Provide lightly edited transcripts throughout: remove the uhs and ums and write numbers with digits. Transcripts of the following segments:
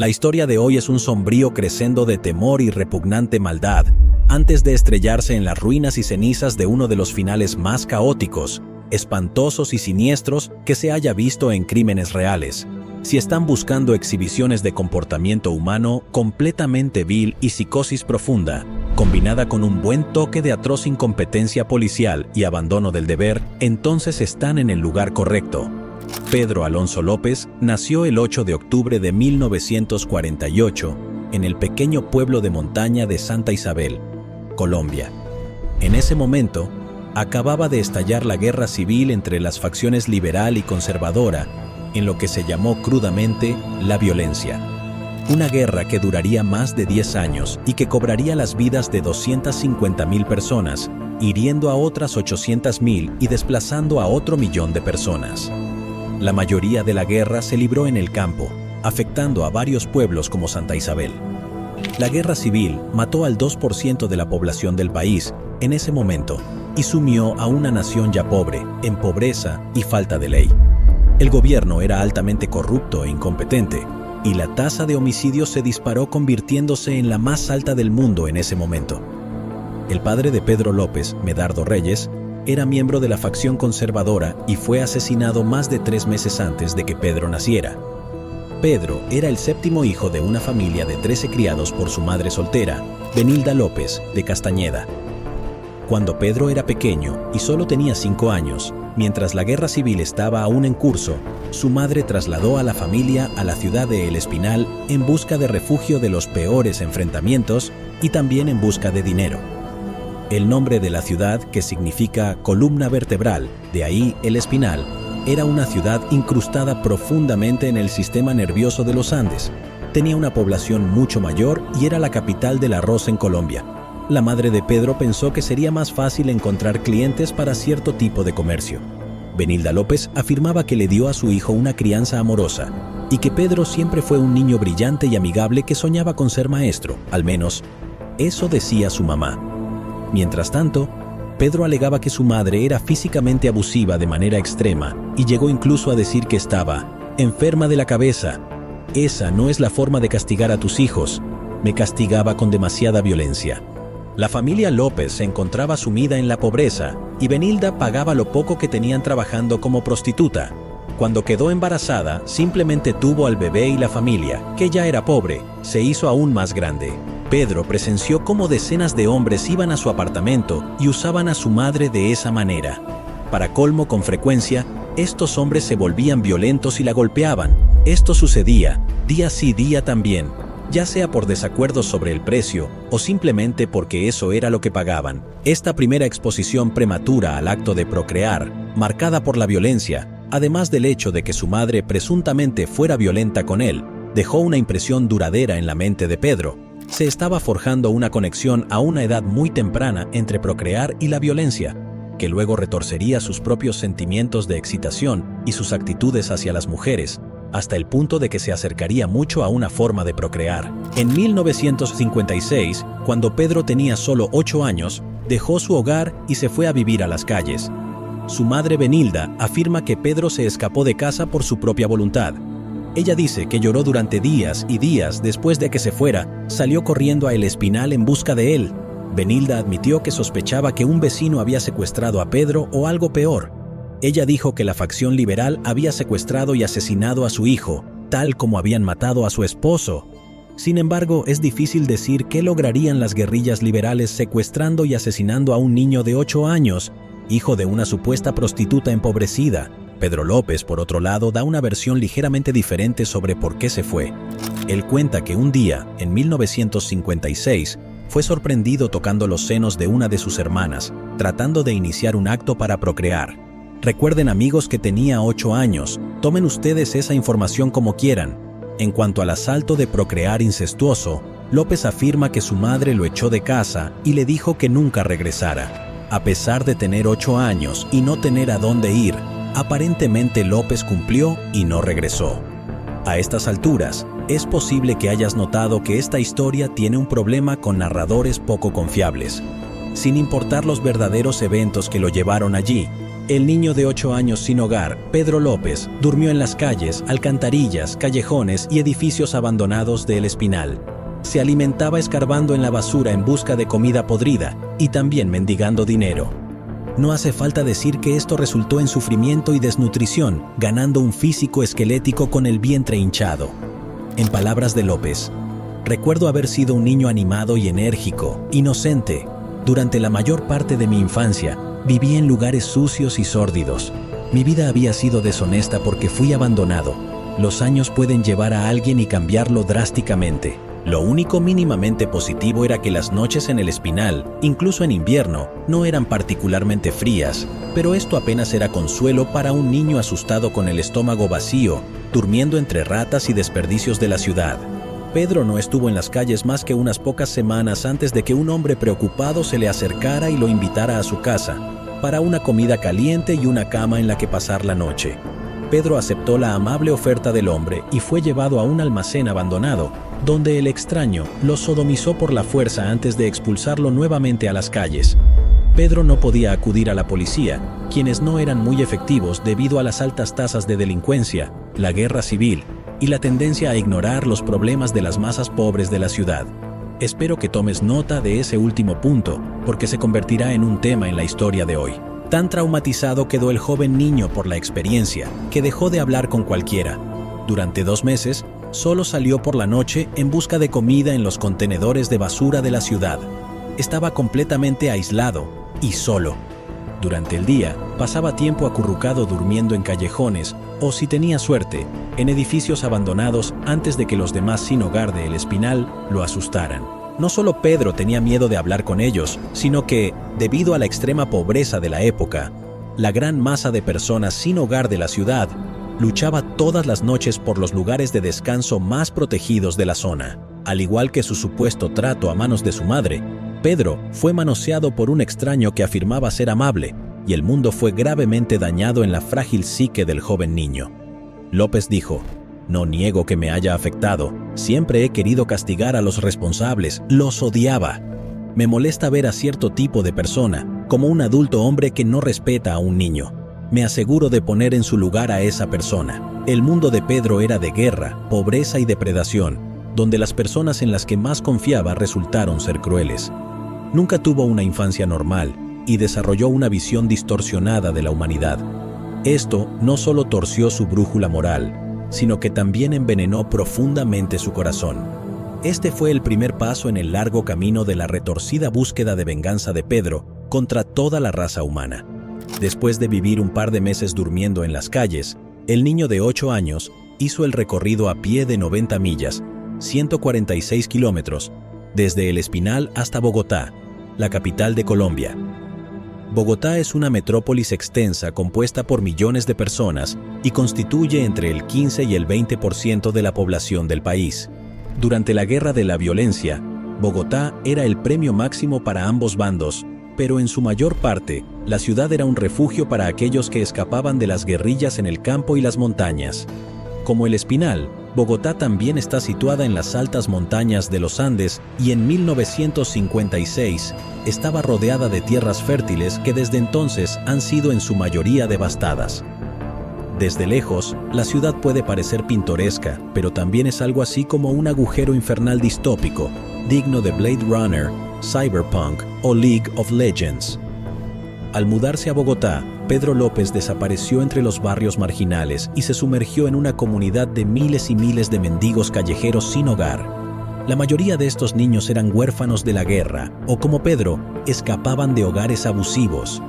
La historia de hoy es un sombrío crescendo de temor y repugnante maldad, antes de estrellarse en las ruinas y cenizas de uno de los finales más caóticos, espantosos y siniestros que se haya visto en crímenes reales. Si están buscando exhibiciones de comportamiento humano completamente vil y psicosis profunda, combinada con un buen toque de atroz incompetencia policial y abandono del deber, entonces están en el lugar correcto. Pedro Alonso López nació el 8 de octubre de 1948 en el pequeño pueblo de montaña de Santa Isabel, Colombia. En ese momento, acababa de estallar la guerra civil entre las facciones liberal y conservadora, en lo que se llamó crudamente la violencia. Una guerra que duraría más de 10 años y que cobraría las vidas de 250.000 personas, hiriendo a otras 800.000 y desplazando a otro millón de personas. La mayoría de la guerra se libró en el campo, afectando a varios pueblos como Santa Isabel. La guerra civil mató al 2% de la población del país en ese momento y sumió a una nación ya pobre, en pobreza y falta de ley. El gobierno era altamente corrupto e incompetente, y la tasa de homicidios se disparó convirtiéndose en la más alta del mundo en ese momento. El padre de Pedro López, Medardo Reyes, era miembro de la facción conservadora y fue asesinado más de 3 meses antes de que Pedro naciera. Pedro era el 7º hijo de una familia de 13 criados por su madre soltera, Benilda López, de Castañeda. Cuando Pedro era pequeño y solo tenía 5 años, mientras la guerra civil estaba aún en curso, su madre trasladó a la familia a la ciudad de El Espinal en busca de refugio de los peores enfrentamientos y también en busca de dinero. El nombre de la ciudad, que significa columna vertebral, de ahí El Espinal, era una ciudad incrustada profundamente en el sistema nervioso de los Andes. Tenía una población mucho mayor y era la capital del arroz en Colombia. La madre de Pedro pensó que sería más fácil encontrar clientes para cierto tipo de comercio. Benilda López afirmaba que le dio a su hijo una crianza amorosa y que Pedro siempre fue un niño brillante y amigable que soñaba con ser maestro, al menos eso decía su mamá. Mientras tanto, Pedro alegaba que su madre era físicamente abusiva de manera extrema y llegó incluso a decir que estaba enferma de la cabeza. Esa no es la forma de castigar a tus hijos. Me castigaba con demasiada violencia. La familia López se encontraba sumida en la pobreza y Benilda pagaba lo poco que tenían trabajando como prostituta. Cuando quedó embarazada, simplemente tuvo al bebé y la familia, que ya era pobre, se hizo aún más grande. Pedro presenció cómo decenas de hombres iban a su apartamento y usaban a su madre de esa manera. Para colmo, con frecuencia, estos hombres se volvían violentos y la golpeaban. Esto sucedía, día sí día también, ya sea por desacuerdos sobre el precio o simplemente porque eso era lo que pagaban. Esta primera exposición prematura al acto de procrear, marcada por la violencia, además del hecho de que su madre presuntamente fuera violenta con él, dejó una impresión duradera en la mente de Pedro. Se estaba forjando una conexión a una edad muy temprana entre procrear y la violencia, que luego retorcería sus propios sentimientos de excitación y sus actitudes hacia las mujeres, hasta el punto de que se acercaría mucho a una forma de procrear. En 1956, cuando Pedro tenía solo 8 años, dejó su hogar y se fue a vivir a las calles. Su madre Benilda afirma que Pedro se escapó de casa por su propia voluntad. Ella dice que lloró durante días y días después de que se fuera, salió corriendo a El Espinal en busca de él. Benilda admitió que sospechaba que un vecino había secuestrado a Pedro o algo peor. Ella dijo que la facción liberal había secuestrado y asesinado a su hijo, tal como habían matado a su esposo. Sin embargo, es difícil decir qué lograrían las guerrillas liberales secuestrando y asesinando a un niño de 8 años, hijo de una supuesta prostituta empobrecida. Pedro López, por otro lado, da una versión ligeramente diferente sobre por qué se fue. Él cuenta que un día, en 1956, fue sorprendido tocando los senos de una de sus hermanas, tratando de iniciar un acto para procrear. Recuerden, amigos, que tenía 8 años. Tomen ustedes esa información como quieran. En cuanto al asalto de procrear incestuoso, López afirma que su madre lo echó de casa y le dijo que nunca regresara. A pesar de tener 8 años y no tener a dónde ir, aparentemente López cumplió y no regresó. A estas alturas, es posible que hayas notado que esta historia tiene un problema con narradores poco confiables. Sin importar los verdaderos eventos que lo llevaron allí, El niño de 8 años sin hogar, Pedro López, durmió en las calles, alcantarillas, callejones y edificios abandonados de El Espinal. Se alimentaba escarbando en la basura en busca de comida podrida y también mendigando dinero. No hace falta decir que esto resultó en sufrimiento y desnutrición, ganando un físico esquelético con el vientre hinchado. En palabras de López, recuerdo haber sido un niño animado y enérgico, inocente. Durante la mayor parte de mi infancia, viví en lugares sucios y sórdidos. Mi vida había sido deshonesta porque fui abandonado. Los años pueden llevar a alguien y cambiarlo drásticamente. Lo único mínimamente positivo era que las noches en El Espinal, incluso en invierno, no eran particularmente frías, pero esto apenas era consuelo para un niño asustado con el estómago vacío, durmiendo entre ratas y desperdicios de la ciudad. Pedro no estuvo en las calles más que unas pocas semanas antes de que un hombre preocupado se le acercara y lo invitara a su casa, para una comida caliente y una cama en la que pasar la noche. Pedro aceptó la amable oferta del hombre y fue llevado a un almacén abandonado, donde el extraño lo sodomizó por la fuerza antes de expulsarlo nuevamente a las calles. Pedro no podía acudir a la policía, quienes no eran muy efectivos debido a las altas tasas de delincuencia, la guerra civil y la tendencia a ignorar los problemas de las masas pobres de la ciudad. Espero que tomes nota de ese último punto, porque se convertirá en un tema en la historia de hoy. Tan traumatizado quedó el joven niño por la experiencia, que dejó de hablar con cualquiera. Durante 2 meses, solo salió por la noche en busca de comida en los contenedores de basura de la ciudad. Estaba completamente aislado y solo. Durante el día, pasaba tiempo acurrucado durmiendo en callejones o, si tenía suerte, en edificios abandonados antes de que los demás sin hogar de El Espinal lo asustaran. No solo Pedro tenía miedo de hablar con ellos, sino que, debido a la extrema pobreza de la época, la gran masa de personas sin hogar de la ciudad luchaba todas las noches por los lugares de descanso más protegidos de la zona. Al igual que su supuesto trato a manos de su madre, Pedro fue manoseado por un extraño que afirmaba ser amable, y el mundo fue gravemente dañado en la frágil psique del joven niño. López dijo: "No niego que me haya afectado. Siempre he querido castigar a los responsables. Los odiaba. Me molesta ver a cierto tipo de persona como un adulto hombre que no respeta a un niño. Me aseguro de poner en su lugar a esa persona". El mundo de Pedro era de guerra, pobreza y depredación, donde las personas en las que más confiaba resultaron ser crueles. Nunca tuvo una infancia normal y desarrolló una visión distorsionada de la humanidad. Esto no solo torció su brújula moral, sino que también envenenó profundamente su corazón. Este fue el primer paso en el largo camino de la retorcida búsqueda de venganza de Pedro contra toda la raza humana. Después de vivir un par de meses durmiendo en las calles, el niño de 8 años hizo el recorrido a pie de 90 millas, 146 kilómetros, desde El Espinal hasta Bogotá, la capital de Colombia. Bogotá es una metrópolis extensa compuesta por millones de personas y constituye entre el 15 y el 20% de la población del país. Durante la Guerra de la Violencia, Bogotá era el premio máximo para ambos bandos, pero en su mayor parte, la ciudad era un refugio para aquellos que escapaban de las guerrillas en el campo y las montañas. Como El Espinal, Bogotá también está situada en las altas montañas de los Andes y en 1956 estaba rodeada de tierras fértiles que desde entonces han sido en su mayoría devastadas. Desde lejos, la ciudad puede parecer pintoresca, pero también es algo así como un agujero infernal distópico, digno de Blade Runner, Cyberpunk o League of Legends. Al mudarse a Bogotá, Pedro López desapareció entre los barrios marginales y se sumergió en una comunidad de miles y miles de mendigos callejeros sin hogar. La mayoría de estos niños eran huérfanos de la guerra o, como Pedro, escapaban de hogares abusivos.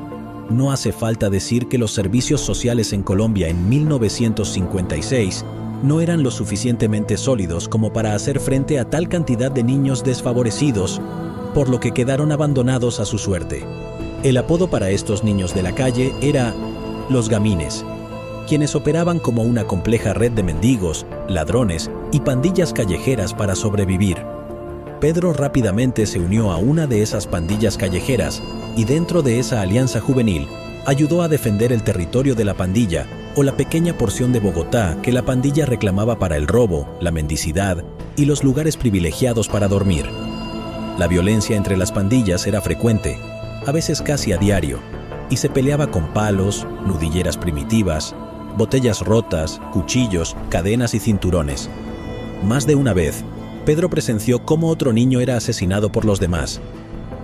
No hace falta decir que los servicios sociales en Colombia en 1956 no eran lo suficientemente sólidos como para hacer frente a tal cantidad de niños desfavorecidos, por lo que quedaron abandonados a su suerte. El apodo para estos niños de la calle era los gamines, quienes operaban como una compleja red de mendigos, ladrones y pandillas callejeras para sobrevivir. Pedro rápidamente se unió a una de esas pandillas callejeras y dentro de esa alianza juvenil ayudó a defender el territorio de la pandilla o la pequeña porción de Bogotá que la pandilla reclamaba para el robo, la mendicidad y los lugares privilegiados para dormir. La violencia entre las pandillas era frecuente, a veces casi a diario, y se peleaba con palos, nudilleras primitivas, botellas rotas, cuchillos, cadenas y cinturones. Más de una vez, Pedro presenció cómo otro niño era asesinado por los demás.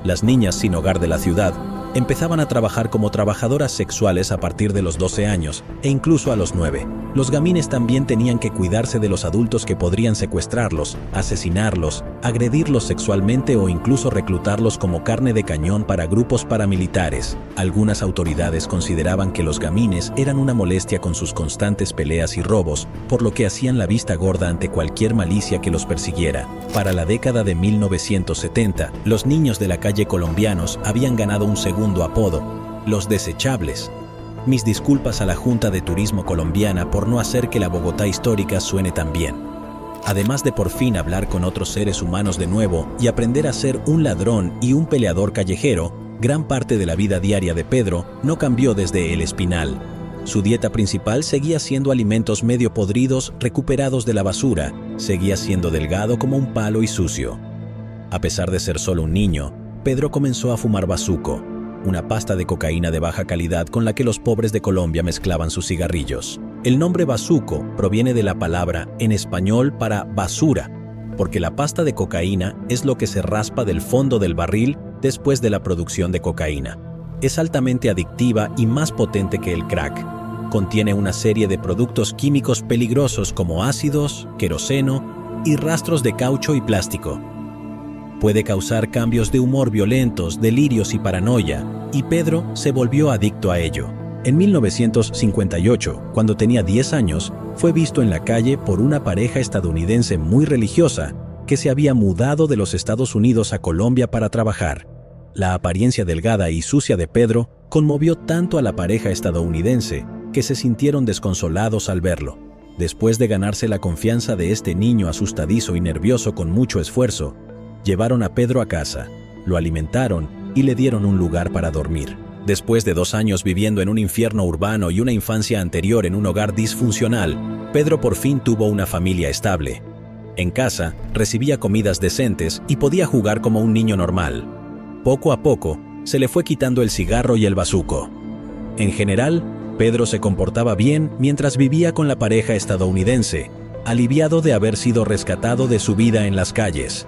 Las niñas sin hogar de la ciudad empezaban a trabajar como trabajadoras sexuales a partir de los 12 años e incluso a los 9. Los gamines también tenían que cuidarse de los adultos que podrían secuestrarlos, asesinarlos, agredirlos sexualmente o incluso reclutarlos como carne de cañón para grupos paramilitares. Algunas autoridades consideraban que los gamines eran una molestia con sus constantes peleas y robos, por lo que hacían la vista gorda ante cualquier malicia que los persiguiera. Para la década de 1970, los niños de la calle colombianos habían ganado un segundo apodo: los desechables. Mis disculpas a la Junta de Turismo colombiana por no hacer que la Bogotá histórica suene tan bien. Además de por fin hablar con otros seres humanos de nuevo y aprender a ser un ladrón y un peleador callejero, gran parte de la vida diaria de Pedro no cambió desde El Espinal. Su dieta principal seguía siendo alimentos medio podridos recuperados de la basura, seguía siendo delgado como un palo y sucio. A pesar de ser solo un niño, Pedro comenzó a fumar bazuco, una pasta de cocaína de baja calidad con la que los pobres de Colombia mezclaban sus cigarrillos. El nombre bazuco proviene de la palabra en español para basura, porque la pasta de cocaína es lo que se raspa del fondo del barril después de la producción de cocaína. Es altamente adictiva y más potente que el crack. Contiene una serie de productos químicos peligrosos como ácidos, queroseno y rastros de caucho y plástico. Puede causar cambios de humor violentos, delirios y paranoia, y Pedro se volvió adicto a ello. En 1958, cuando tenía 10 años, fue visto en la calle por una pareja estadounidense muy religiosa que se había mudado de los Estados Unidos a Colombia para trabajar. La apariencia delgada y sucia de Pedro conmovió tanto a la pareja estadounidense que se sintieron desconsolados al verlo. Después de ganarse la confianza de este niño asustadizo y nervioso con mucho esfuerzo, llevaron a Pedro a casa, lo alimentaron y le dieron un lugar para dormir. Después de 2 años viviendo en un infierno urbano y una infancia anterior en un hogar disfuncional, Pedro por fin tuvo una familia estable. En casa, recibía comidas decentes y podía jugar como un niño normal. Poco a poco, se le fue quitando el cigarro y el bazuco. En general, Pedro se comportaba bien mientras vivía con la pareja estadounidense, aliviado de haber sido rescatado de su vida en las calles.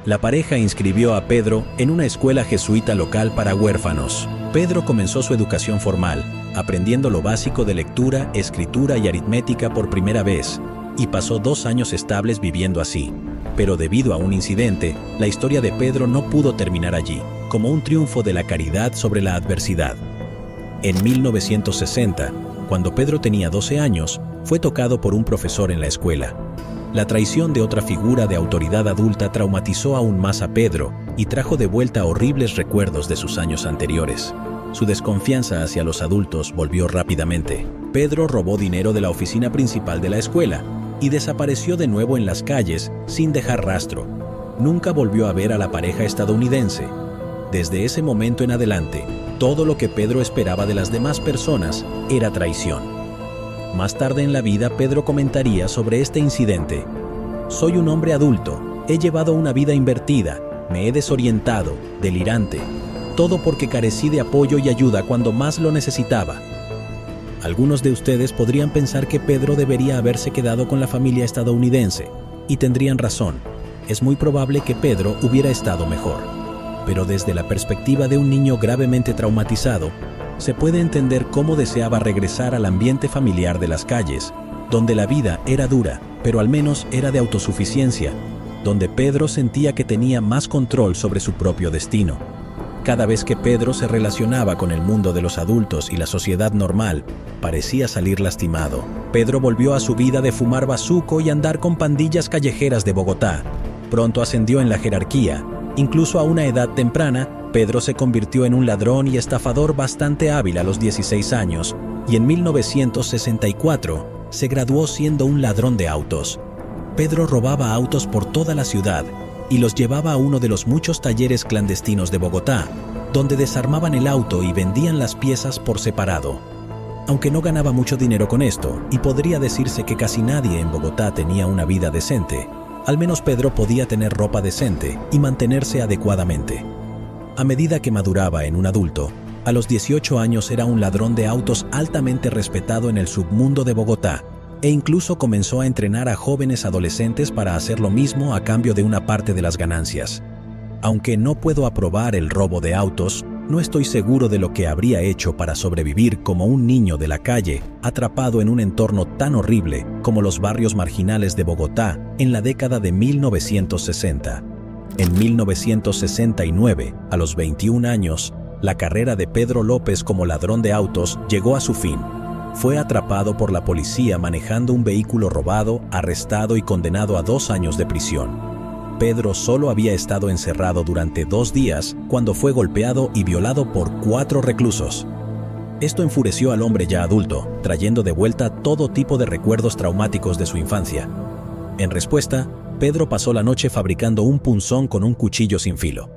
La pareja inscribió a Pedro en una escuela jesuita local para huérfanos. Pedro comenzó su educación formal, aprendiendo lo básico de lectura, escritura y aritmética por primera vez, y pasó 2 años estables viviendo así. Pero debido a un incidente, la historia de Pedro no pudo terminar allí, como un triunfo de la caridad sobre la adversidad. En 1960, cuando Pedro tenía 12 años, fue tocado por un profesor en la escuela. La traición de otra figura de autoridad adulta traumatizó aún más a Pedro y trajo de vuelta horribles recuerdos de sus años anteriores. Su desconfianza hacia los adultos volvió rápidamente. Pedro robó dinero de la oficina principal de la escuela y desapareció de nuevo en las calles sin dejar rastro. Nunca volvió a ver a la pareja estadounidense. Desde ese momento en adelante, todo lo que Pedro esperaba de las demás personas era traición. Más tarde en la vida, Pedro comentaría sobre este incidente: «Soy un hombre adulto, he llevado una vida invertida, me he desorientado, delirante, todo porque carecí de apoyo y ayuda cuando más lo necesitaba». Algunos de ustedes podrían pensar que Pedro debería haberse quedado con la familia estadounidense, y tendrían razón. Es muy probable que Pedro hubiera estado mejor. Pero desde la perspectiva de un niño gravemente traumatizado, se puede entender cómo deseaba regresar al ambiente familiar de las calles, donde la vida era dura, pero al menos era de autosuficiencia, donde Pedro sentía que tenía más control sobre su propio destino. Cada vez que Pedro se relacionaba con el mundo de los adultos y la sociedad normal, parecía salir lastimado. Pedro volvió a su vida de fumar bazuco y andar con pandillas callejeras de Bogotá. Pronto ascendió en la jerarquía. Incluso a una edad temprana, Pedro se convirtió en un ladrón y estafador bastante hábil a los 16 años, y en 1964 se graduó siendo un ladrón de autos. Pedro robaba autos por toda la ciudad y los llevaba a uno de los muchos talleres clandestinos de Bogotá, donde desarmaban el auto y vendían las piezas por separado. Aunque no ganaba mucho dinero con esto, y podría decirse que casi nadie en Bogotá tenía una vida decente, al menos Pedro podía tener ropa decente y mantenerse adecuadamente. A medida que maduraba en un adulto, A los 18 años era un ladrón de autos altamente respetado en el submundo de Bogotá, e incluso comenzó a entrenar a jóvenes adolescentes para hacer lo mismo a cambio de una parte de las ganancias. Aunque no puedo aprobar el robo de autos, no estoy seguro de lo que habría hecho para sobrevivir como un niño de la calle, atrapado en un entorno tan horrible como los barrios marginales de Bogotá en la década de 1960. En 1969, a los 21 años, la carrera de Pedro López como ladrón de autos llegó a su fin. Fue atrapado por la policía manejando un vehículo robado, arrestado y condenado a 2 años de prisión. Pedro solo había estado encerrado durante 2 días cuando fue golpeado y violado por 4 reclusos. Esto enfureció al hombre ya adulto, trayendo de vuelta todo tipo de recuerdos traumáticos de su infancia. En respuesta, Pedro pasó la noche fabricando un punzón con un cuchillo sin filo.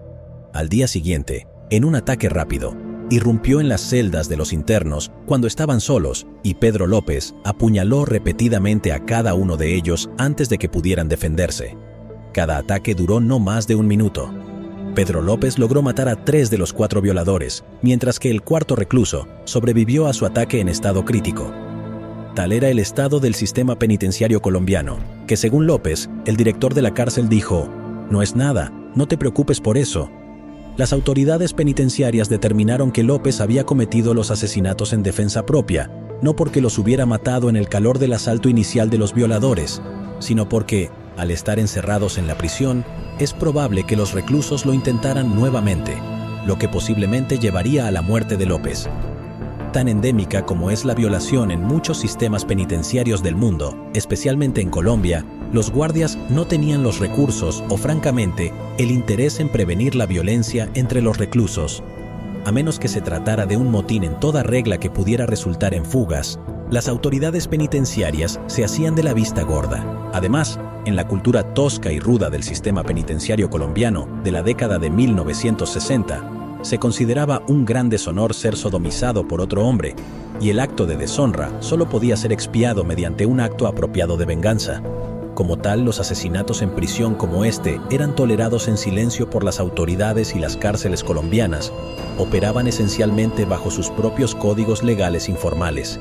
Al día siguiente, en un ataque rápido, irrumpió en las celdas de los internos cuando estaban solos y Pedro López apuñaló repetidamente a cada uno de ellos antes de que pudieran defenderse. Cada ataque duró no más de 1 minuto. Pedro López logró matar a 3 de los 4 violadores, mientras que el 4º recluso sobrevivió a su ataque en estado crítico. Tal era el estado del sistema penitenciario colombiano, que según López, el director de la cárcel dijo: «No es nada, no te preocupes por eso». Las autoridades penitenciarias determinaron que López había cometido los asesinatos en defensa propia, no porque los hubiera matado en el calor del asalto inicial de los violadores, sino porque, al estar encerrados en la prisión, es probable que los reclusos lo intentaran nuevamente, lo que posiblemente llevaría a la muerte de López. Tan endémica como es la violación en muchos sistemas penitenciarios del mundo, especialmente en Colombia, los guardias no tenían los recursos o, francamente, el interés en prevenir la violencia entre los reclusos. A menos que se tratara de un motín en toda regla que pudiera resultar en fugas, las autoridades penitenciarias se hacían de la vista gorda. Además, en la cultura tosca y ruda del sistema penitenciario colombiano de la década de 1960, se consideraba un gran deshonor ser sodomizado por otro hombre, y el acto de deshonra solo podía ser expiado mediante un acto apropiado de venganza. Como tal, los asesinatos en prisión como este eran tolerados en silencio por las autoridades y las cárceles colombianas. Operaban esencialmente bajo sus propios códigos legales informales.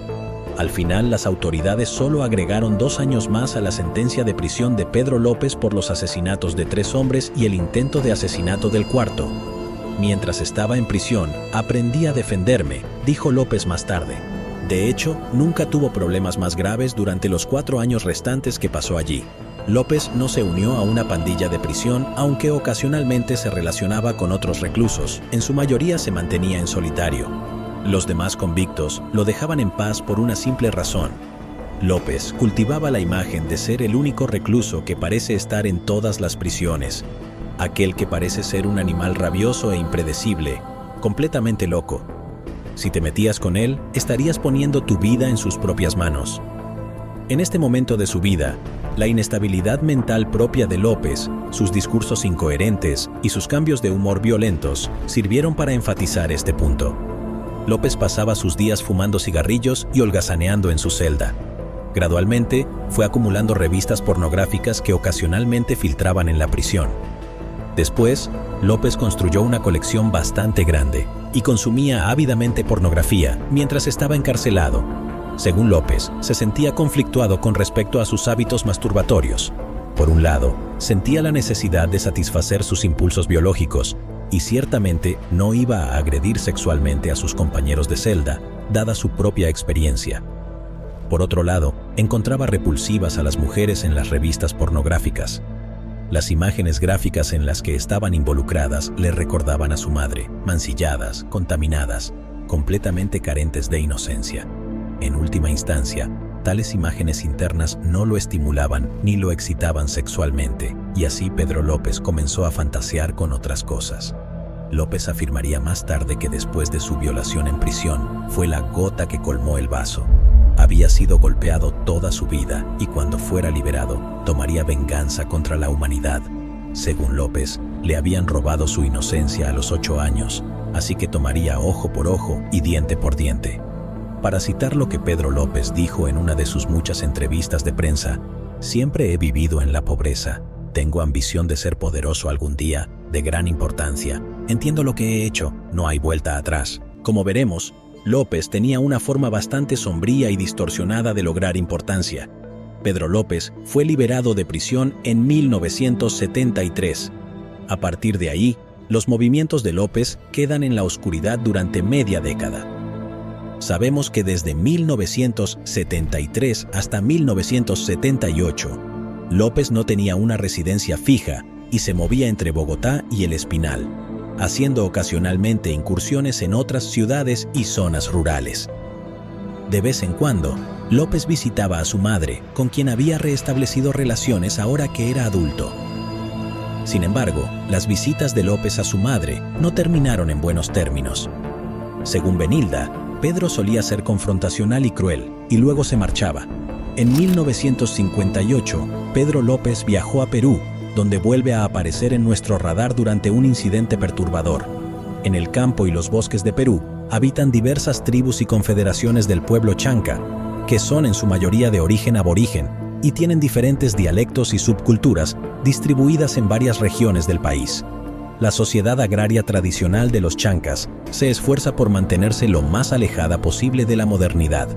Al final, las autoridades solo agregaron 2 años más a la sentencia de prisión de Pedro López por los asesinatos de 3 hombres y el intento de asesinato del 4º. Mientras estaba en prisión, aprendí a defenderme, dijo López más tarde. De hecho, nunca tuvo problemas más graves durante los 4 años restantes que pasó allí. López no se unió a una pandilla de prisión, aunque ocasionalmente se relacionaba con otros reclusos. En su mayoría se mantenía en solitario. Los demás convictos lo dejaban en paz por una simple razón. López cultivaba la imagen de ser el único recluso que parece estar en todas las prisiones, aquel que parece ser un animal rabioso e impredecible, completamente loco. Si te metías con él, estarías poniendo tu vida en sus propias manos. En este momento de su vida, la inestabilidad mental propia de López, sus discursos incoherentes y sus cambios de humor violentos sirvieron para enfatizar este punto. López pasaba sus días fumando cigarrillos y holgazaneando en su celda. Gradualmente, fue acumulando revistas pornográficas que ocasionalmente filtraban en la prisión. Después, López construyó una colección bastante grande y consumía ávidamente pornografía mientras estaba encarcelado. Según López, se sentía conflictuado con respecto a sus hábitos masturbatorios. Por un lado, sentía la necesidad de satisfacer sus impulsos biológicos y ciertamente no iba a agredir sexualmente a sus compañeros de celda, dada su propia experiencia. Por otro lado, encontraba repulsivas a las mujeres en las revistas pornográficas. Las imágenes gráficas en las que estaban involucradas le recordaban a su madre, mancilladas, contaminadas, completamente carentes de inocencia. En última instancia, tales imágenes internas no lo estimulaban ni lo excitaban sexualmente, y así Pedro López comenzó a fantasear con otras cosas. López afirmaría más tarde que después de su violación en prisión, fue la gota que colmó el vaso. Había sido golpeado toda su vida y cuando fuera liberado, tomaría venganza contra la humanidad. Según López, le habían robado su inocencia a los 8 años, así que tomaría ojo por ojo y diente por diente. Para citar lo que Pedro López dijo en una de sus muchas entrevistas de prensa, «Siempre he vivido en la pobreza. Tengo ambición de ser poderoso algún día, de gran importancia. Entiendo lo que he hecho, no hay vuelta atrás. Como veremos, López tenía una forma bastante sombría y distorsionada de lograr importancia. Pedro López fue liberado de prisión en 1973. A partir de ahí, los movimientos de López quedan en la oscuridad durante media década. Sabemos que desde 1973 hasta 1978, López no tenía una residencia fija y se movía entre Bogotá y El Espinal, haciendo ocasionalmente incursiones en otras ciudades y zonas rurales. De vez en cuando, López visitaba a su madre, con quien había reestablecido relaciones ahora que era adulto. Sin embargo, las visitas de López a su madre no terminaron en buenos términos. Según Benilda, Pedro solía ser confrontacional y cruel, y luego se marchaba. En 1958, Pedro López viajó a Perú, donde vuelve a aparecer en nuestro radar durante un incidente perturbador. En el campo y los bosques de Perú habitan diversas tribus y confederaciones del pueblo chanca, que son en su mayoría de origen aborigen y tienen diferentes dialectos y subculturas distribuidas en varias regiones del país. La sociedad agraria tradicional de los chancas se esfuerza por mantenerse lo más alejada posible de la modernidad.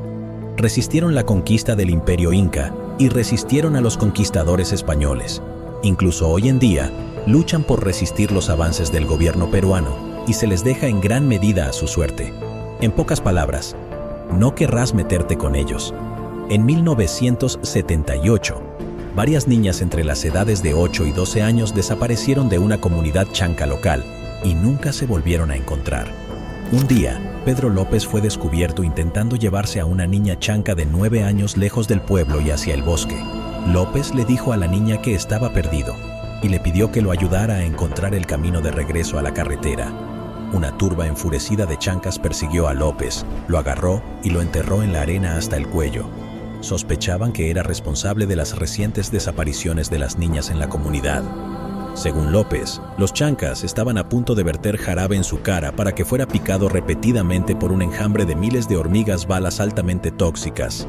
Resistieron la conquista del Imperio Inca y resistieron a los conquistadores españoles. Incluso hoy en día, luchan por resistir los avances del gobierno peruano y se les deja en gran medida a su suerte. En pocas palabras, no querrás meterte con ellos. En 1978, varias niñas entre las edades de 8 y 12 años desaparecieron de una comunidad chanca local y nunca se volvieron a encontrar. Un día, Pedro López fue descubierto intentando llevarse a una niña chanca de 9 años lejos del pueblo y hacia el bosque. López le dijo a la niña que estaba perdido y le pidió que lo ayudara a encontrar el camino de regreso a la carretera. Una turba enfurecida de chancas persiguió a López, lo agarró y lo enterró en la arena hasta el cuello. Sospechaban que era responsable de las recientes desapariciones de las niñas en la comunidad. Según López, los chancas estaban a punto de verter jarabe en su cara para que fuera picado repetidamente por un enjambre de miles de hormigas balas altamente tóxicas.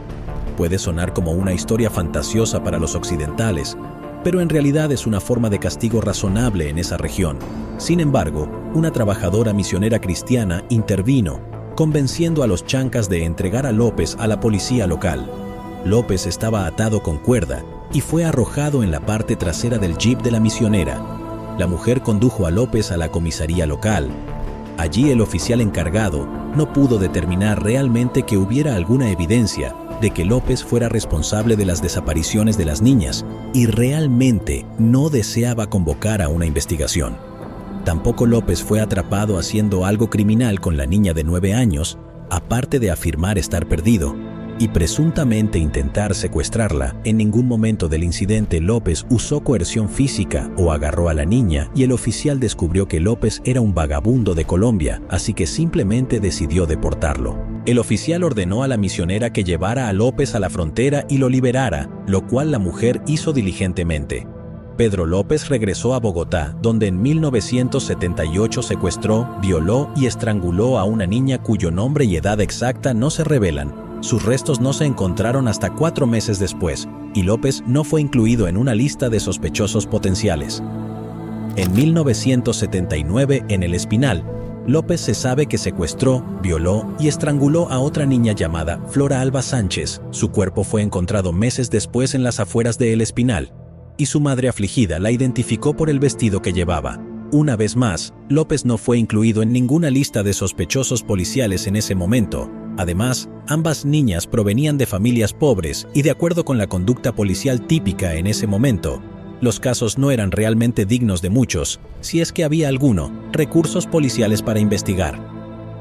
Puede sonar como una historia fantasiosa para los occidentales, pero en realidad es una forma de castigo razonable en esa región. Sin embargo, una trabajadora misionera cristiana intervino, convenciendo a los chancas de entregar a López a la policía local. López estaba atado con cuerda y fue arrojado en la parte trasera del jeep de la misionera. La mujer condujo a López a la comisaría local. Allí el oficial encargado no pudo determinar realmente que hubiera alguna evidencia de que López fuera responsable de las desapariciones de las niñas y realmente no deseaba convocar a una investigación. Tampoco López fue atrapado haciendo algo criminal con la niña de 9 años, aparte de afirmar estar perdido y presuntamente intentar secuestrarla. En ningún momento del incidente López usó coerción física o agarró a la niña, y el oficial descubrió que López era un vagabundo de Colombia, así que simplemente decidió deportarlo. El oficial ordenó a la misionera que llevara a López a la frontera y lo liberara, lo cual la mujer hizo diligentemente. Pedro López regresó a Bogotá, donde en 1978 secuestró, violó y estranguló a una niña cuyo nombre y edad exacta no se revelan. Sus restos no se encontraron hasta 4 meses después, y López no fue incluido en una lista de sospechosos potenciales. En 1979, en El Espinal, López se sabe que secuestró, violó y estranguló a otra niña llamada Flora Alba Sánchez. Su cuerpo fue encontrado meses después en las afueras de El Espinal, y su madre afligida la identificó por el vestido que llevaba. Una vez más, López no fue incluido en ninguna lista de sospechosos policiales en ese momento. Además, ambas niñas provenían de familias pobres y, de acuerdo con la conducta policial típica en ese momento, los casos no eran realmente dignos de muchos, si es que había alguno, recursos policiales para investigar.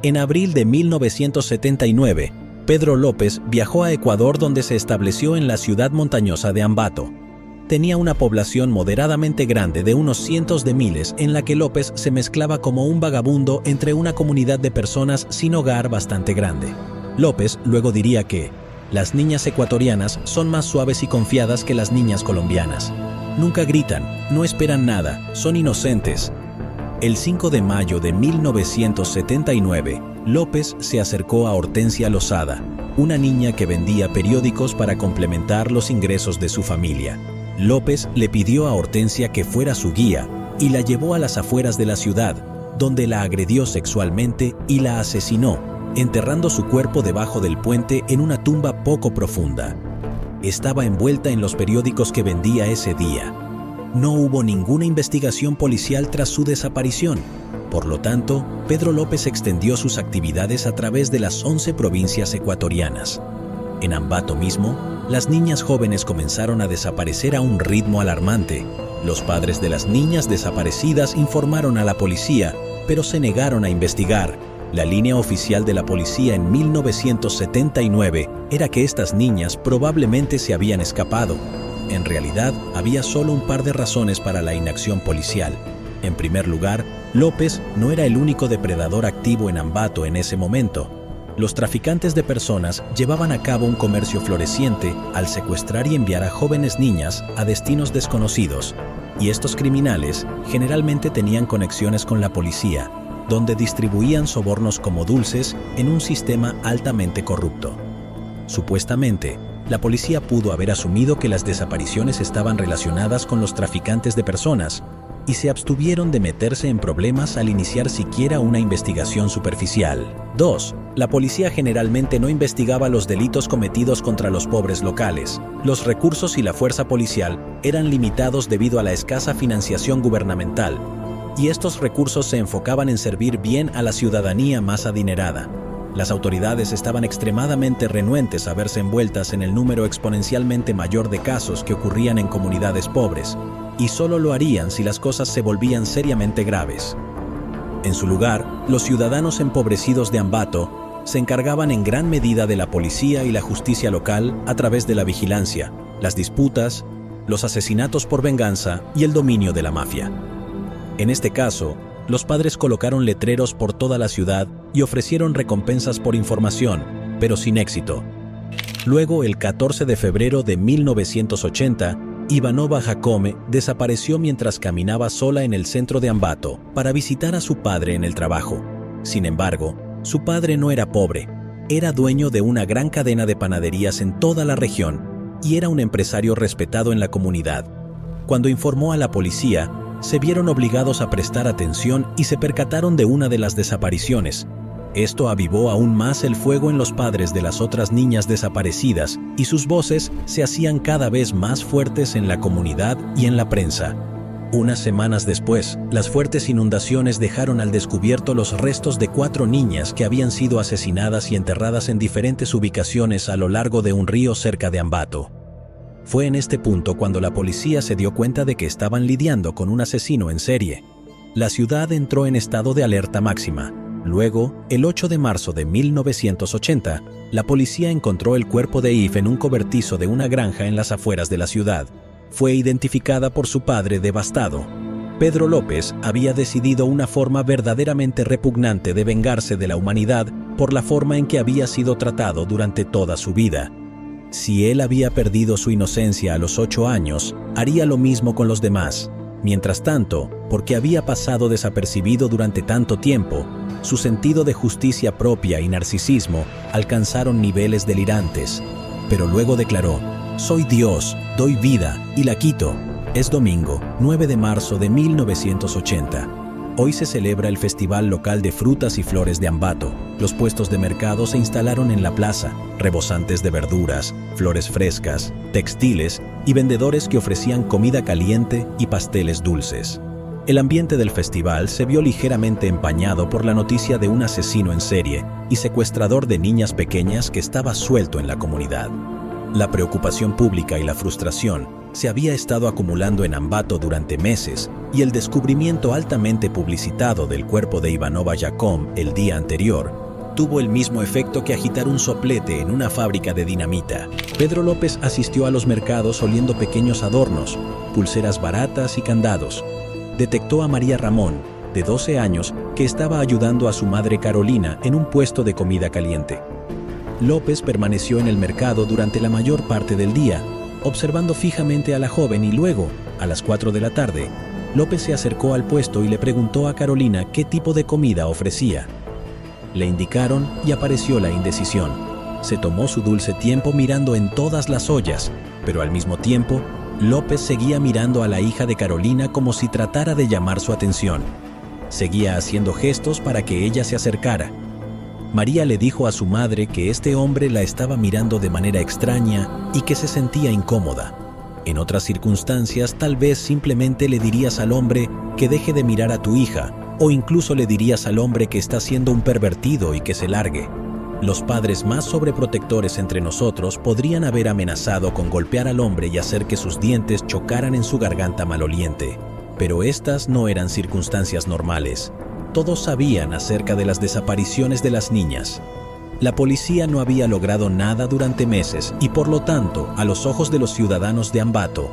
En abril de 1979, Pedro López viajó a Ecuador, donde se estableció en la ciudad montañosa de Ambato. Tenía una población moderadamente grande de unos cientos de miles, en la que López se mezclaba como un vagabundo entre una comunidad de personas sin hogar bastante grande. López luego diría que las niñas ecuatorianas son más suaves y confiadas que las niñas colombianas. Nunca gritan, no esperan nada, son inocentes. El 5 de mayo de 1979, López se acercó a Hortensia Lozada, una niña que vendía periódicos para complementar los ingresos de su familia. López le pidió a Hortensia que fuera su guía y la llevó a las afueras de la ciudad, donde la agredió sexualmente y la asesinó, enterrando su cuerpo debajo del puente en una tumba poco profunda. Estaba envuelta en los periódicos que vendía ese día. No hubo ninguna investigación policial tras su desaparición. Por lo tanto, Pedro López extendió sus actividades a través de las 11 provincias ecuatorianas. En Ambato mismo, las niñas jóvenes comenzaron a desaparecer a un ritmo alarmante. Los padres de las niñas desaparecidas informaron a la policía, pero se negaron a investigar. La línea oficial de la policía en 1979 era que estas niñas probablemente se habían escapado. En realidad, había solo un par de razones para la inacción policial. En primer lugar, López no era el único depredador activo en Ambato en ese momento. Los traficantes de personas llevaban a cabo un comercio floreciente al secuestrar y enviar a jóvenes niñas a destinos desconocidos, y estos criminales generalmente tenían conexiones con la policía, donde distribuían sobornos como dulces en un sistema altamente corrupto. Supuestamente, la policía pudo haber asumido que las desapariciones estaban relacionadas con los traficantes de personas y se abstuvieron de meterse en problemas al iniciar siquiera una investigación superficial. 2. La policía generalmente no investigaba los delitos cometidos contra los pobres locales. Los recursos y la fuerza policial eran limitados debido a la escasa financiación gubernamental, y estos recursos se enfocaban en servir bien a la ciudadanía más adinerada. Las autoridades estaban extremadamente renuentes a verse envueltas en el número exponencialmente mayor de casos que ocurrían en comunidades pobres, y solo lo harían si las cosas se volvían seriamente graves. En su lugar, los ciudadanos empobrecidos de Ambato se encargaban en gran medida de la policía y la justicia local a través de la vigilancia, las disputas, los asesinatos por venganza y el dominio de la mafia. En este caso, los padres colocaron letreros por toda la ciudad y ofrecieron recompensas por información, pero sin éxito. Luego, el 14 de febrero de 1980, Ivanova Jacome desapareció mientras caminaba sola en el centro de Ambato para visitar a su padre en el trabajo. Sin embargo, su padre no era pobre, era dueño de una gran cadena de panaderías en toda la región y era un empresario respetado en la comunidad. Cuando informó a la policía, se vieron obligados a prestar atención y se percataron de una de las desapariciones. Esto avivó aún más el fuego en los padres de las otras niñas desaparecidas y sus voces se hacían cada vez más fuertes en la comunidad y en la prensa. Unas semanas después, las fuertes inundaciones dejaron al descubierto los restos de 4 niñas que habían sido asesinadas y enterradas en diferentes ubicaciones a lo largo de un río cerca de Ambato. Fue en este punto cuando la policía se dio cuenta de que estaban lidiando con un asesino en serie. La ciudad entró en estado de alerta máxima. Luego, el 8 de marzo de 1980, la policía encontró el cuerpo de Yves en un cobertizo de una granja en las afueras de la ciudad. Fue identificada por su padre devastado. Pedro López había decidido una forma verdaderamente repugnante de vengarse de la humanidad por la forma en que había sido tratado durante toda su vida. Si él había perdido su inocencia a los 8 años, haría lo mismo con los demás. Mientras tanto, porque había pasado desapercibido durante tanto tiempo, su sentido de justicia propia y narcisismo alcanzaron niveles delirantes. Pero luego declaró: «Soy Dios, doy vida y la quito». Es domingo, 9 de marzo de 1980. Hoy se celebra el Festival Local de Frutas y Flores de Ambato. Los puestos de mercado se instalaron en la plaza, rebosantes de verduras, flores frescas, textiles y vendedores que ofrecían comida caliente y pasteles dulces. El ambiente del festival se vio ligeramente empañado por la noticia de un asesino en serie y secuestrador de niñas pequeñas que estaba suelto en la comunidad. La preocupación pública y la frustración se había estado acumulando en Ambato durante meses y el descubrimiento altamente publicitado del cuerpo de Ivanova Jacome el día anterior tuvo el mismo efecto que agitar un soplete en una fábrica de dinamita. Pedro López asistió a los mercados oliendo pequeños adornos, pulseras baratas y candados. Detectó a María Ramón, de 12 años, que estaba ayudando a su madre Carolina en un puesto de comida caliente. López permaneció en el mercado durante la mayor parte del día, observando fijamente a la joven y luego, a las 4 de la tarde, López se acercó al puesto y le preguntó a Carolina qué tipo de comida ofrecía. Le indicaron y apareció la indecisión. Se tomó su dulce tiempo mirando en todas las ollas, pero al mismo tiempo, López seguía mirando a la hija de Carolina como si tratara de llamar su atención. Seguía haciendo gestos para que ella se acercara. María le dijo a su madre que este hombre la estaba mirando de manera extraña y que se sentía incómoda. En otras circunstancias, tal vez simplemente le dirías al hombre que deje de mirar a tu hija, o incluso le dirías al hombre que está siendo un pervertido y que se largue. Los padres más sobreprotectores entre nosotros podrían haber amenazado con golpear al hombre y hacer que sus dientes chocaran en su garganta maloliente. Pero estas no eran circunstancias normales. Todos sabían acerca de las desapariciones de las niñas. La policía no había logrado nada durante meses y por lo tanto, a los ojos de los ciudadanos de Ambato,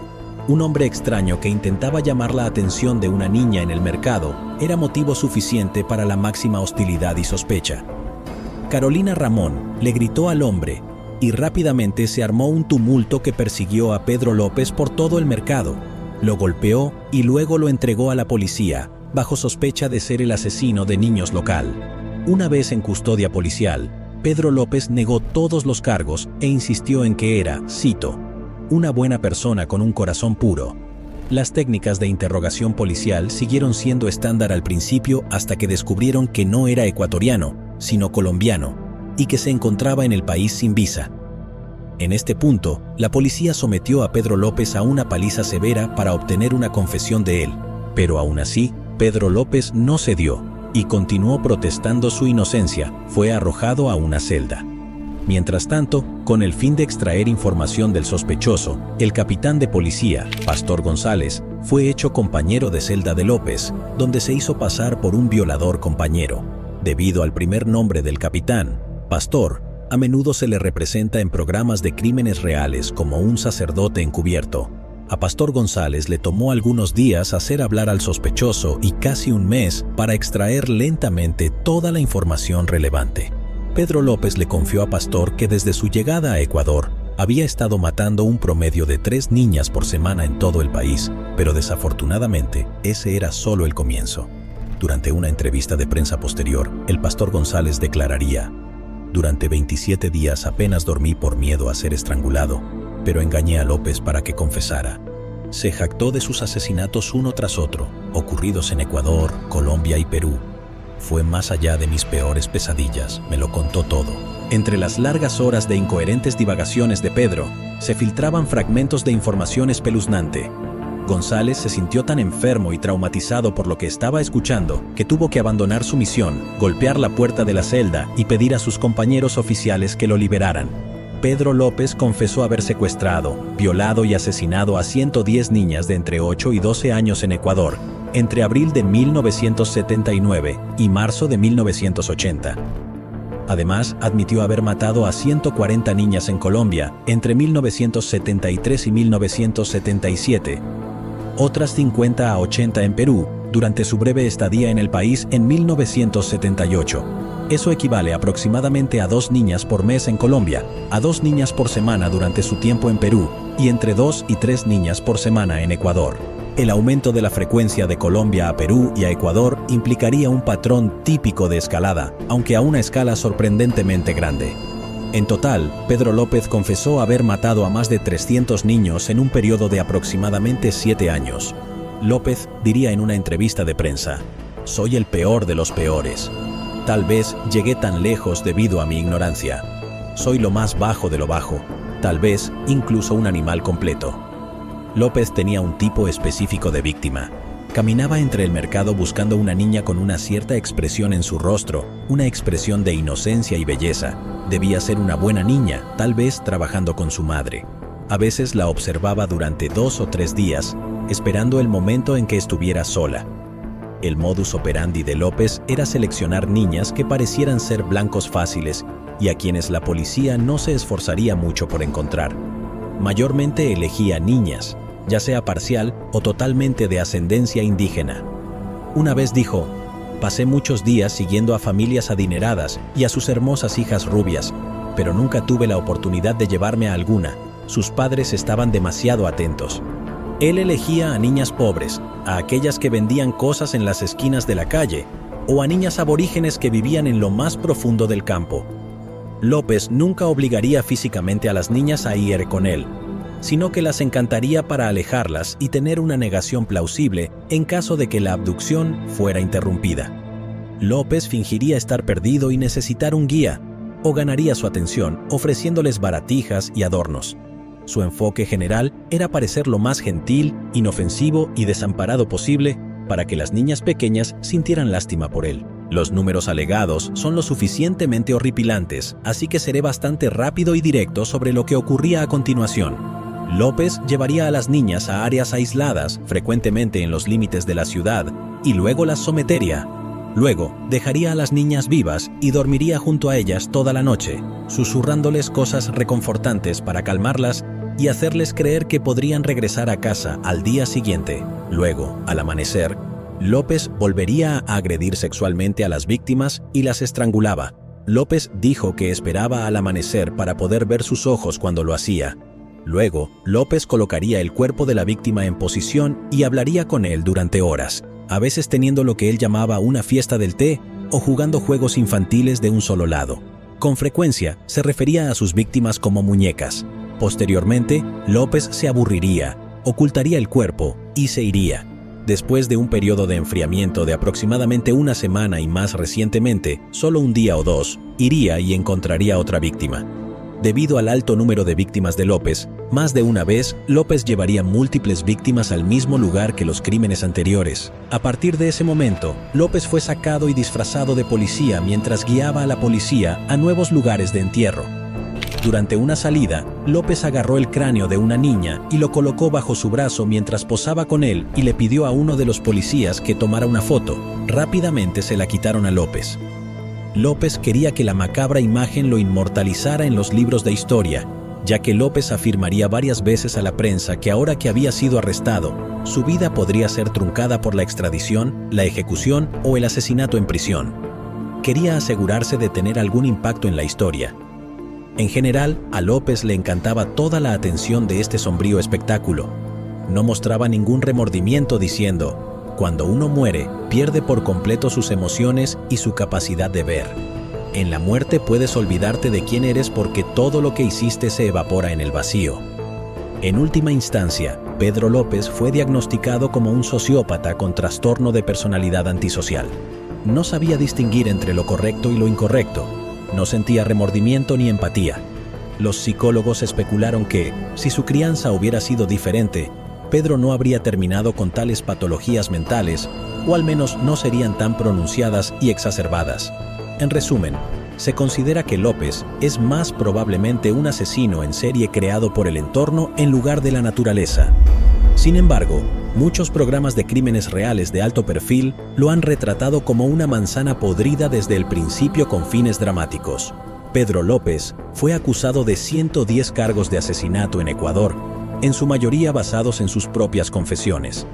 un hombre extraño que intentaba llamar la atención de una niña en el mercado era motivo suficiente para la máxima hostilidad y sospecha. Carolina Ramón le gritó al hombre y rápidamente se armó un tumulto que persiguió a Pedro López por todo el mercado. Lo golpeó y luego lo entregó a la policía, bajo sospecha de ser el asesino de niños local. Una vez en custodia policial, Pedro López negó todos los cargos e insistió en que era, cito, una buena persona con un corazón puro. Las técnicas de interrogación policial siguieron siendo estándar al principio hasta que descubrieron que no era ecuatoriano, sino colombiano, y que se encontraba en el país sin visa. En este punto, la policía sometió a Pedro López a una paliza severa para obtener una confesión de él, pero aún así, Pedro López no cedió y continuó protestando su inocencia. Fue arrojado a una celda. Mientras tanto, con el fin de extraer información del sospechoso, el capitán de policía, Pastor González, fue hecho compañero de celda de López, donde se hizo pasar por un violador compañero. Debido al primer nombre del capitán, Pastor, a menudo se le representa en programas de crímenes reales como un sacerdote encubierto. A Pastor González le tomó algunos días hacer hablar al sospechoso y casi un mes para extraer lentamente toda la información relevante. Pedro López le confió a Pastor que desde su llegada a Ecuador había estado matando un promedio de 3 niñas por semana en todo el país, pero desafortunadamente ese era solo el comienzo. Durante una entrevista de prensa posterior, el Pastor González declararía: durante 27 días apenas dormí por miedo a ser estrangulado, pero engañé a López para que confesara. Se jactó de sus asesinatos uno tras otro, ocurridos en Ecuador, Colombia y Perú. Fue más allá de mis peores pesadillas, me lo contó todo. Entre las largas horas de incoherentes divagaciones de Pedro, se filtraban fragmentos de información espeluznante. González se sintió tan enfermo y traumatizado por lo que estaba escuchando que tuvo que abandonar su misión, golpear la puerta de la celda y pedir a sus compañeros oficiales que lo liberaran. Pedro López confesó haber secuestrado, violado y asesinado a 110 niñas de entre 8 y 12 años en Ecuador, entre abril de 1979 y marzo de 1980. Además, admitió haber matado a 140 niñas en Colombia entre 1973 y 1977, otras 50 a 80 en Perú, durante su breve estadía en el país en 1978. Eso equivale aproximadamente a 2 niñas por mes en Colombia, a 2 niñas por semana durante su tiempo en Perú, y entre 2 y 3 niñas por semana en Ecuador. El aumento de la frecuencia de Colombia a Perú y a Ecuador implicaría un patrón típico de escalada, aunque a una escala sorprendentemente grande. En total, Pedro López confesó haber matado a más de 300 niños en un periodo de aproximadamente 7 años. López diría en una entrevista de prensa: «Soy el peor de los peores. Tal vez llegué tan lejos debido a mi ignorancia. Soy lo más bajo de lo bajo, tal vez incluso un animal completo». López tenía un tipo específico de víctima. Caminaba entre el mercado buscando una niña con una cierta expresión en su rostro, una expresión de inocencia y belleza. Debía ser una buena niña, tal vez trabajando con su madre. A veces la observaba durante 2 o 3 días, esperando el momento en que estuviera sola. El modus operandi de López era seleccionar niñas que parecieran ser blancos fáciles y a quienes la policía no se esforzaría mucho por encontrar. Mayormente elegía niñas, ya sea parcial o totalmente de ascendencia indígena. Una vez dijo: «Pasé muchos días siguiendo a familias adineradas y a sus hermosas hijas rubias, pero nunca tuve la oportunidad de llevarme a alguna. Sus padres estaban demasiado atentos». Él elegía a niñas pobres, a aquellas que vendían cosas en las esquinas de la calle, o a niñas aborígenes que vivían en lo más profundo del campo. López nunca obligaría físicamente a las niñas a ir con él. sino que las encantaría para alejarlas y tener una negación plausible en caso de que la abducción fuera interrumpida. López fingiría estar perdido y necesitar un guía, o ganaría su atención ofreciéndoles baratijas y adornos. Su enfoque general era parecer lo más gentil, inofensivo y desamparado posible para que las niñas pequeñas sintieran lástima por él. Los números alegados son lo suficientemente horripilantes, así que seré bastante rápido y directo sobre lo que ocurría a continuación. López llevaría a las niñas a áreas aisladas, frecuentemente en los límites de la ciudad, y luego las sometería. Luego, dejaría a las niñas vivas y dormiría junto a ellas toda la noche, susurrándoles cosas reconfortantes para calmarlas y hacerles creer que podrían regresar a casa al día siguiente. Luego, al amanecer, López volvería a agredir sexualmente a las víctimas y las estrangulaba. López dijo que esperaba al amanecer para poder ver sus ojos cuando lo hacía. Luego, López colocaría el cuerpo de la víctima en posición y hablaría con él durante horas, a veces teniendo lo que él llamaba una fiesta del té o jugando juegos infantiles de un solo lado. Con frecuencia, se refería a sus víctimas como muñecas. Posteriormente, López se aburriría, ocultaría el cuerpo y se iría. Después de un periodo de enfriamiento de aproximadamente una semana y más recientemente, solo un día o dos, iría y encontraría otra víctima. Debido al alto número de víctimas de López, más de una vez, López llevaría múltiples víctimas al mismo lugar que los crímenes anteriores. A partir de ese momento, López fue sacado y disfrazado de policía mientras guiaba a la policía a nuevos lugares de entierro. Durante una salida, López agarró el cráneo de una niña y lo colocó bajo su brazo mientras posaba con él y le pidió a uno de los policías que tomara una foto. Rápidamente se la quitaron a López. López quería que la macabra imagen lo inmortalizara en los libros de historia, ya que López afirmaría varias veces a la prensa que ahora que había sido arrestado, su vida podría ser truncada por la extradición, la ejecución o el asesinato en prisión. Quería asegurarse de tener algún impacto en la historia. En general, a López le encantaba toda la atención de este sombrío espectáculo. No mostraba ningún remordimiento diciendo: cuando uno muere, pierde por completo sus emociones y su capacidad de ver. En la muerte puedes olvidarte de quién eres porque todo lo que hiciste se evapora en el vacío. En última instancia, Pedro López fue diagnosticado como un sociópata con trastorno de personalidad antisocial. No sabía distinguir entre lo correcto y lo incorrecto. No sentía remordimiento ni empatía. Los psicólogos especularon que, si su crianza hubiera sido diferente, Pedro no habría terminado con tales patologías mentales, o al menos no serían tan pronunciadas y exacerbadas. En resumen, se considera que López es más probablemente un asesino en serie creado por el entorno en lugar de la naturaleza. Sin embargo, muchos programas de crímenes reales de alto perfil lo han retratado como una manzana podrida desde el principio con fines dramáticos. Pedro López fue acusado de 110 cargos de asesinato en Ecuador, en su mayoría basados en sus propias confesiones.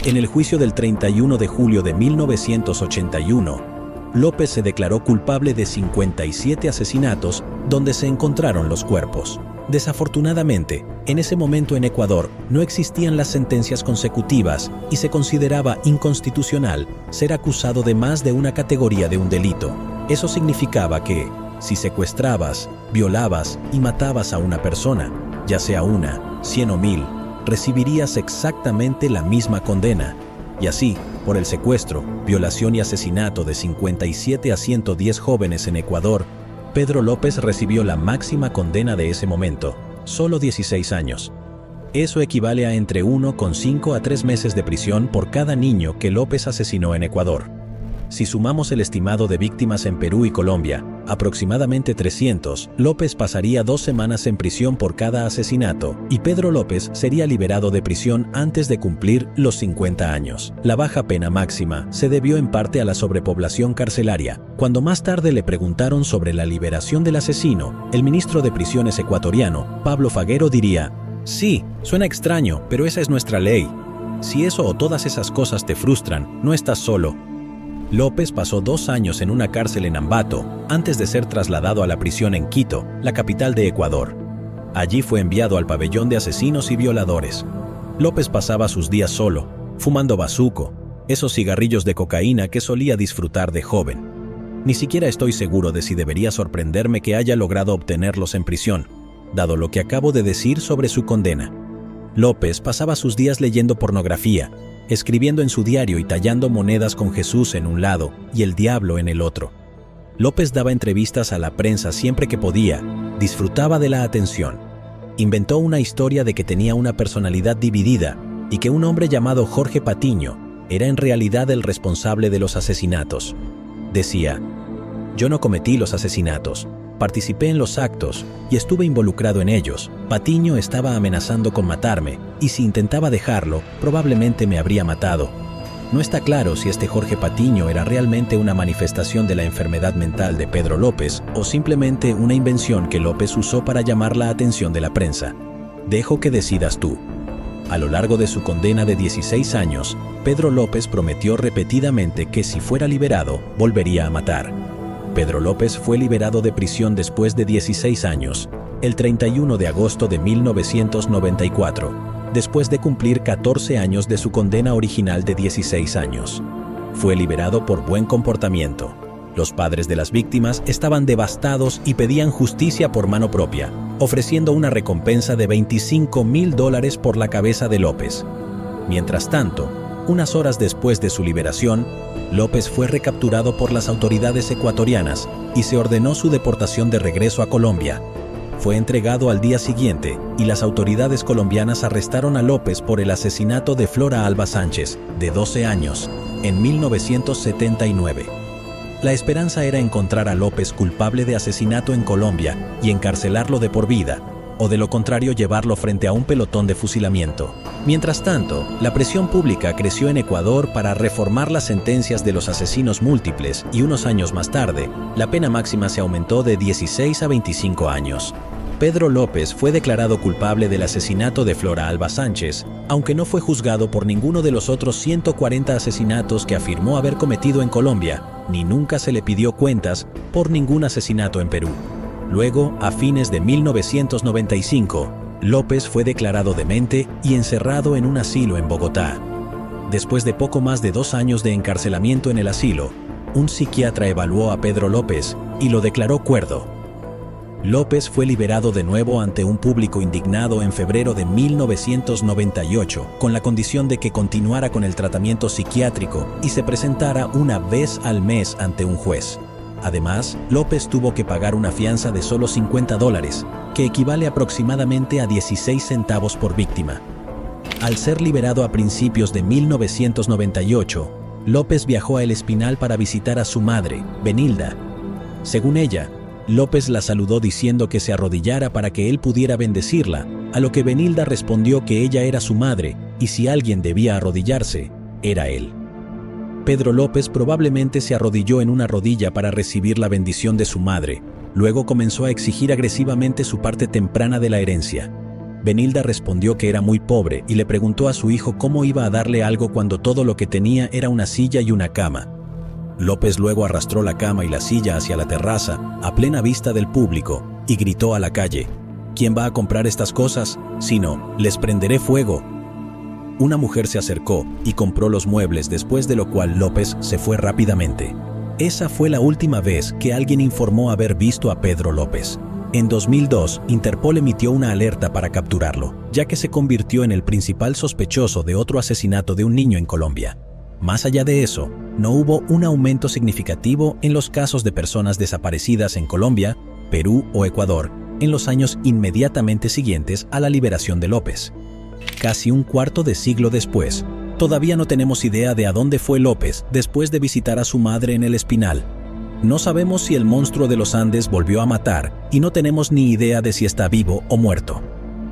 En el juicio del 31 de julio de 1981, López se declaró culpable de 57 asesinatos donde se encontraron los cuerpos. Desafortunadamente, en ese momento en Ecuador no existían las sentencias consecutivas y se consideraba inconstitucional ser acusado de más de una categoría de un delito. Eso significaba que, si secuestrabas, violabas y matabas a una persona, ya sea una, 100 o 1000, recibirías exactamente la misma condena. Y así, por el secuestro, violación y asesinato de 57 a 110 jóvenes en Ecuador, Pedro López recibió la máxima condena de ese momento, solo 16 años. Eso equivale a entre 1,5 a 3 meses de prisión por cada niño que López asesinó en Ecuador. Si sumamos el estimado de víctimas en Perú y Colombia, aproximadamente 300, López pasaría 2 semanas en prisión por cada asesinato y Pedro López sería liberado de prisión antes de cumplir los 50 años. La baja pena máxima se debió en parte a la sobrepoblación carcelaria. Cuando más tarde le preguntaron sobre la liberación del asesino, el ministro de Prisiones ecuatoriano, Pablo Faguero, diría: "Sí, suena extraño, pero esa es nuestra ley. Si eso o todas esas cosas te frustran, no estás solo". López pasó 2 años en una cárcel en Ambato, antes de ser trasladado a la prisión en Quito, la capital de Ecuador. Allí fue enviado al pabellón de asesinos y violadores. López pasaba sus días solo, fumando bazuco, esos cigarrillos de cocaína que solía disfrutar de joven. Ni siquiera estoy seguro de si debería sorprenderme que haya logrado obtenerlos en prisión, dado lo que acabo de decir sobre su condena. López pasaba sus días leyendo pornografía, escribiendo en su diario y tallando monedas con Jesús en un lado y el diablo en el otro. López daba entrevistas a la prensa siempre que podía, disfrutaba de la atención. Inventó una historia de que tenía una personalidad dividida y que un hombre llamado Jorge Patiño era en realidad el responsable de los asesinatos. Decía: «Yo no cometí los asesinatos, participé en los actos y estuve involucrado en ellos. Patiño estaba amenazando con matarme y si intentaba dejarlo, probablemente me habría matado». No está claro si este Jorge Patiño era realmente una manifestación de la enfermedad mental de Pedro López o simplemente una invención que López usó para llamar la atención de la prensa. Dejo que decidas tú. A lo largo de su condena de 16 años, Pedro López prometió repetidamente que si fuera liberado, volvería a matar. Pedro López fue liberado de prisión después de 16 años, el 31 de agosto de 1994. Después de cumplir 14 años de su condena original de 16 años. Fue liberado por buen comportamiento. Los padres de las víctimas estaban devastados y pedían justicia por mano propia, ofreciendo una recompensa de $25,000 por la cabeza de López. Mientras tanto, unas horas después de su liberación, López fue recapturado por las autoridades ecuatorianas y se ordenó su deportación de regreso a Colombia. Fue entregado al día siguiente y las autoridades colombianas arrestaron a López por el asesinato de Flora Alba Sánchez, de 12 años, en 1979. La esperanza era encontrar a López culpable de asesinato en Colombia y encarcelarlo de por vida, o de lo contrario llevarlo frente a un pelotón de fusilamiento. Mientras tanto, la presión pública creció en Ecuador para reformar las sentencias de los asesinos múltiples y unos años más tarde, la pena máxima se aumentó de 16 a 25 años. Pedro López fue declarado culpable del asesinato de Flora Alba Sánchez, aunque no fue juzgado por ninguno de los otros 140 asesinatos que afirmó haber cometido en Colombia, ni nunca se le pidió cuentas por ningún asesinato en Perú. Luego, a fines de 1995, López fue declarado demente y encerrado en un asilo en Bogotá. Después de poco más de 2 años de encarcelamiento en el asilo, un psiquiatra evaluó a Pedro López y lo declaró cuerdo. López fue liberado de nuevo ante un público indignado en febrero de 1998, con la condición de que continuara con el tratamiento psiquiátrico y se presentara una vez al mes ante un juez. Además, López tuvo que pagar una fianza de solo $50, que equivale aproximadamente a 16 centavos por víctima. Al ser liberado a principios de 1998, López viajó a El Espinal para visitar a su madre, Benilda. Según ella, López la saludó diciendo que se arrodillara para que él pudiera bendecirla, a lo que Benilda respondió que ella era su madre y si alguien debía arrodillarse, era él. Pedro López probablemente se arrodilló en una rodilla para recibir la bendición de su madre. Luego comenzó a exigir agresivamente su parte temprana de la herencia. Benilda respondió que era muy pobre y le preguntó a su hijo cómo iba a darle algo cuando todo lo que tenía era una silla y una cama. López luego arrastró la cama y la silla hacia la terraza, a plena vista del público, y gritó a la calle: «¿Quién va a comprar estas cosas? Si no, les prenderé fuego». Una mujer se acercó y compró los muebles, después de lo cual López se fue rápidamente. Esa fue la última vez que alguien informó haber visto a Pedro López. En 2002, Interpol emitió una alerta para capturarlo, ya que se convirtió en el principal sospechoso de otro asesinato de un niño en Colombia. Más allá de eso, no hubo un aumento significativo en los casos de personas desaparecidas en Colombia, Perú o Ecuador en los años inmediatamente siguientes a la liberación de López. Casi un cuarto de siglo después, todavía no tenemos idea de a dónde fue López después de visitar a su madre en El Espinal. No sabemos si el monstruo de los Andes volvió a matar y no tenemos ni idea de si está vivo o muerto.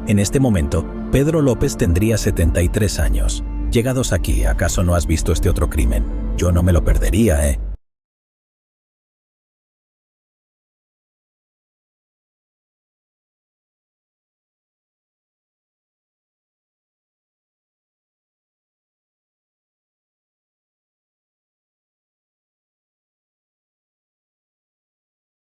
En este momento, Pedro López tendría 73 años. Llegados aquí, ¿acaso no has visto este otro crimen? Yo no me lo perdería, ¿eh?